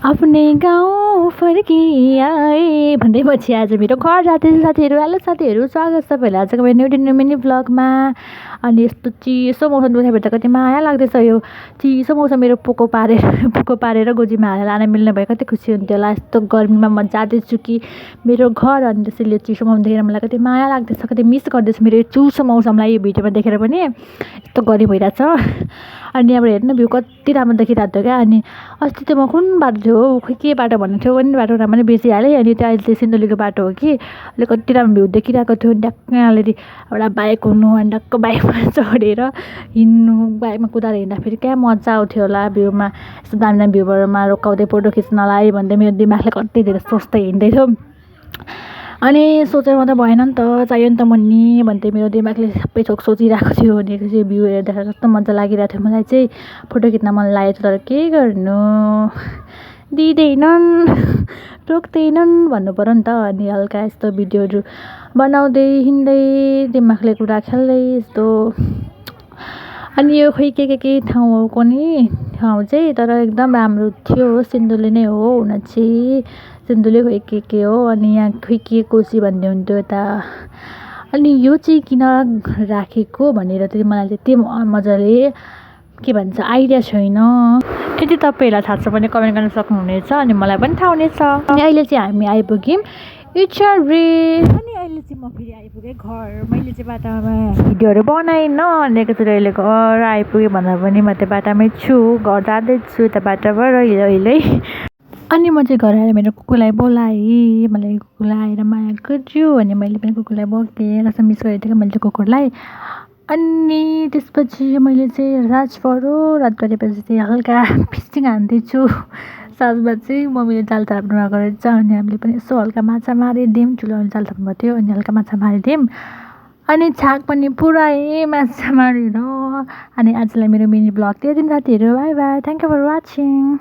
आफ्नै गाउँ फर्किआए भन्दै पछि आज मेरो घर जाँदैछु साथीहरू। हेलो साथीहरू, स्वागत छ तपाईँहरूलाई आजको मेरो न्यू मिनी भ्लगमा। अनि यस्तो चिसो मौसम देखेर त कति माया लाग्दैछ। यो चिसो मौसम मेरो पोको पारेर गोजीमा हालेर लान मिल्ने भए कति खुसी हुन्थ्यो होला। यस्तो गर्मीमा म जाँदैछु कि मेरो घर, अनि त्यसैले चिसो मौसम देखेर मलाई कति माया लाग्दैछ, कति मिस गर्दैछु मेरो यो चिसो मौसमलाई। यो भिडियोमा देखेर पनि यस्तो गर्मी भइरहेछ। अनि यहाँबाट हेर्नु भ्यू कति राम्रो देखिरहेको थियो क्या। अनि अस्ति चाहिँ म कुन बाटो थियो हौ, खोइ के बाटो भन्नु थियो पनि, बाटो राम्रो नै बिर्सिहालेँ। अनि त्यो अहिले चाहिँ सिन्धुलीको बाटो हो कि, अहिले कति राम्रो भ्यू देखिरहेको थियो। ट्याक्क यहाँनिर एउटा बाइक हुनु, अनि टक्क बाइकमा चढेर हिँड्नु, बाइकमा कुदाएर हिँड्दाखेरि क्या मजा आउँथ्यो होला भ्यूमा। यस्तो दामी दामी भ्यूहरूमा रोकाउँदै फोटो खिच्नलाई भन्दै मेरो दिमागले कति धेरै सोच्दै हिँड्दै थियो। अनि सोचेर मात्रै भएन नि त, चाहियो नि त मुन्नी भन्दै मेरो दिमागले सबै थोक सोचिरहेको थियो। अनि चाहिँ भ्यू हेरेर देखेर कस्तो मजा लागिरहेको थियो मलाई चाहिँ। फोटो खिच्न मन लागेको थियो, तर के गर्नु, दिँदैनन्, रोक्दैनन् भन्नु पऱ्यो नि त। अनि हल्का यस्तो भिडियोहरू बनाउँदै हिँड्दै दिमागले कुरा खेल्दै यस्तो। अनि यो खोइ के ठाउँ हो कुनै ठाउँ चाहिँ, तर एकदम राम्रो थियो। सिन्धुली नै हो हुन चाहिँ, सिन्धुली खोइ के हो। अनि यहाँ खोइ के कोसी भन्ने हुन्थ्यो यता। अनि यो चाहिँ किन राखेको भनेर चाहिँ मलाई त्यति मजाले के भन्छ आइडिया छैन। यदि तपाईँहरूलाई थाहा छ भने कमेन्ट गर्न सक्नुहुनेछ, अनि मलाई पनि थाहा हुनेछ। अनि अहिले चाहिँ हामी आइपुग्यौँ इचरे। अनि अहिले चाहिँ म फेरि आइपुगेँ घर। मैले चाहिँ बाटामा भिडियोहरू बनाएन, अनि एकैचोटि अहिले घर आइपुगेँ भन्दा पनि म त्यो बाटामै छु, घर जाँदैछु यता बाटाबाट अहिले। अनि म चाहिँ घर आएर मेरो कुकुरलाई बोलाएँ, मलाई कुकुरलाई आएर माया गर्छु। अनि मैले पनि कुकुरलाई बोकेँ, कस्तो मिस गरेको थिएँ मैले त्यो कुकुरलाई। अनि त्यसपछि मैले चाहिँ रात परेपछि चाहिँ हल्का फिस्टिङ हान्दैछु। साँझमा चाहिँ मम्मीले जाल थाप्नु गएको रहेछ, अनि हामीले पनि यसो हल्का माछा मारिदिउँ। ठुलो जाल थाप्नु भएको थियो, अनि हल्का माछा मारिदिउँ। अनि छाक पनि पुऱ्याएँ माछा मारेर। अनि आजलाई मेरो मिनी ब्लग त्यही दिन साथीहरू, bye bye, thank you for watching.